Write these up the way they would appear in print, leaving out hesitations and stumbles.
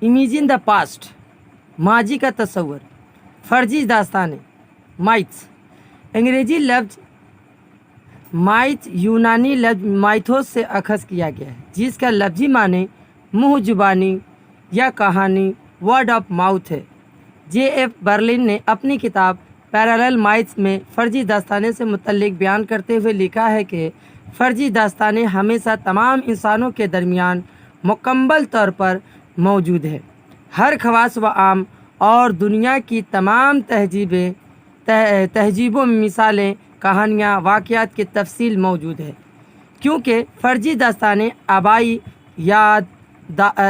Imagine the past, माजी का तस्वर, फर्जी दास्तानें, माइथ्स। अंग्रेजी लफ्ज़ माइथ यूनानी लफ्ज़ माइथोस से अखज़ किया गया है, जिसका लफ्ज़ी माने मुँह जुबानी या कहानी, वर्ड ऑफ माउथ है। J.F. बर्लिन ने अपनी किताब पैरेलल माइथ्स में फ़र्जी दास्तानें से मुतल्लिक बयान करते हुए लिखा है कि फ़र्जी दास्तानें हमेशा तमाम इंसानों के दरमियान मुकम्मल तौर पर मौजूद है। हर ख़वास व आम और दुनिया की तमाम तहजीबों में मिसालें, कहानियाँ, वाक़यात की तफसील मौजूद है, क्योंकि फ़र्जी दास्तानें आबाई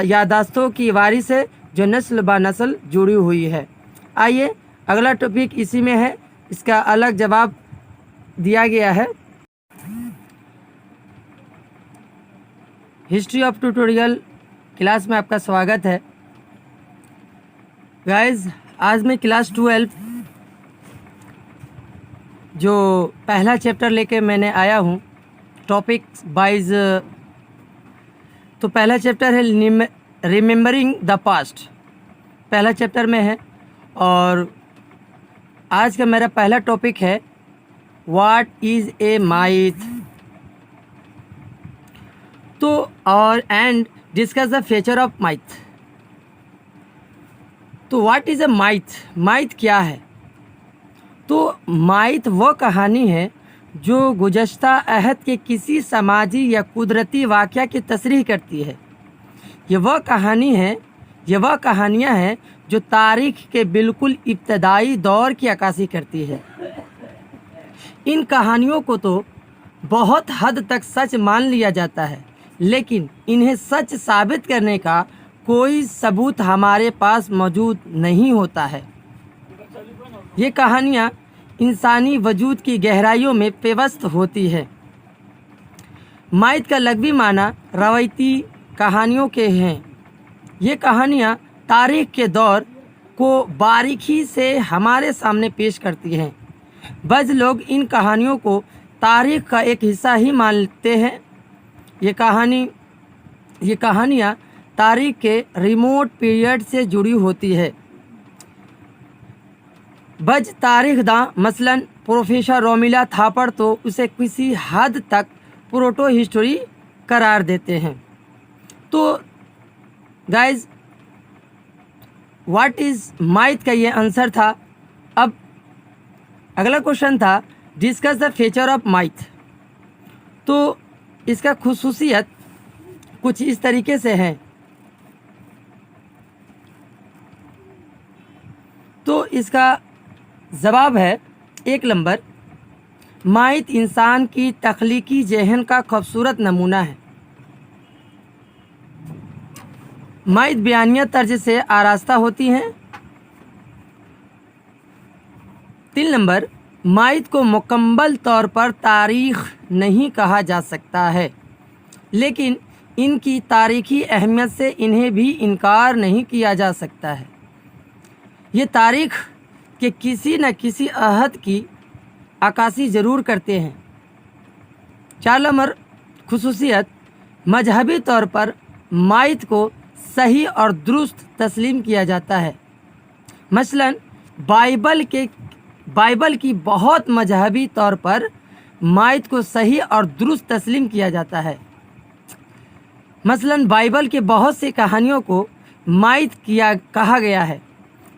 यादाश्तों की वारिस है जो नस्ल ब नस्ल जुड़ी हुई है। आइए अगला टॉपिक इसी में है, इसका अलग जवाब दिया गया है। हिस्ट्री ऑफ ट्यूटोरियल क्लास में आपका स्वागत है। गाइस, आज मैं क्लास 12 जो पहला चैप्टर लेके मैंने आया हूँ टॉपिक्स वाइज। तो पहला चैप्टर है रिमेम्बरिंग द पास्ट, पहला चैप्टर में है, और आज का मेरा पहला टॉपिक है व्हाट इज़ ए माइथ। तो और and discuss the feature of माइथ। तो व्हाट इज़ ए माइथ, माइथ क्या है? तो माइथ वह कहानी है जो गुज़श्ता अहद के किसी समाजी या कुदरती वाक़या की तशरीह करती है। ये वह कहानियाँ हैं जो तारीख़ के बिल्कुल इब्तदाई दौर की अक्कासी करती है। इन कहानियों को तो बहुत हद तक सच मान लिया जाता है, लेकिन इन्हें सच साबित करने का कोई सबूत हमारे पास मौजूद नहीं होता है। ये कहानियाँ इंसानी वजूद की गहराइयों में पेवस्त होती है। माइथ का लग़वी माना रवायती कहानियों के हैं। ये कहानियाँ तारीख़ के दौर को बारीकी से हमारे सामने पेश करती हैं। बज़ लोग इन कहानियों को तारीख़ का एक हिस्सा ही मानते हैं। ये कहानियाँ तारीख़ के रिमोट पीरियड से जुड़ी होती है। बज़ तारीख़दां मसलन प्रोफेसर रोमिला थापर तो उसे किसी हद तक प्रोटो हिस्ट्री करार देते हैं। तो गाइज, व्हाट इज़ माइथ का ये आंसर था। अब अगला क्वेश्चन था डिस्कस द फीचर ऑफ माइथ। तो इसका खुसूसियत कुछ इस तरीके से है। तो इसका जवाब है 1 नंबर, माइथ इंसान की तख्लीकी ज़हन का खूबसूरत नमूना है। माइथ बयानिया तर्ज से आरास्ता होती हैं। 3 नंबर, माइथ को मुकम्मल तौर पर तारीख़ नहीं कहा जा सकता है, लेकिन इनकी तारीख़ी अहमियत से इन्हें भी इनकार नहीं किया जा सकता है। ये तारीख़ के किसी न किसी अहद की अक्कासी ज़रूर करते हैं। 4 नंबर खुसूसियत, मजहबी तौर पर माइथ को सही और दुरुस्त तस्लीम किया जाता है। मसलन बाइबल की बहुत मजहबी तौर पर माइथ को सही और दुरुस्त तस्लीम किया जाता है। मसलन बाइबल के बहुत सी कहानियों को माइथ कहा गया है।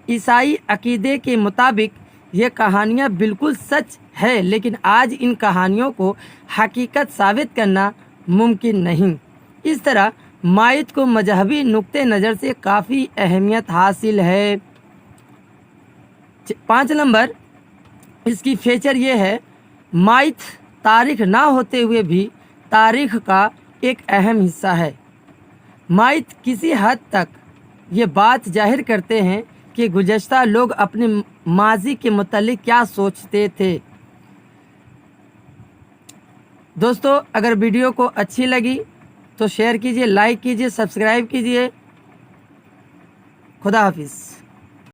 ईसाई अकीदे के मुताबिक ये कहानियाँ बिल्कुल सच है, लेकिन आज इन कहानियों को हकीकत साबित करना मुमकिन नहीं। इस तरह माइथ को मजहबी नुक्ते नज़र से काफ़ी अहमियत हासिल है। 5 नंबर इसकी फीचर ये है, माइथ तारीख़ ना होते हुए भी तारीख़ का एक अहम हिस्सा है। माइथ किसी हद तक ये बात जाहिर करते हैं कि गुज़श्ता लोग अपने माजी के मुतालिक क्या सोचते थे। दोस्तों, अगर वीडियो को अच्छी लगी तो शेयर कीजिए, लाइक कीजिए, सब्सक्राइब कीजिए। खुदा हाफिज़।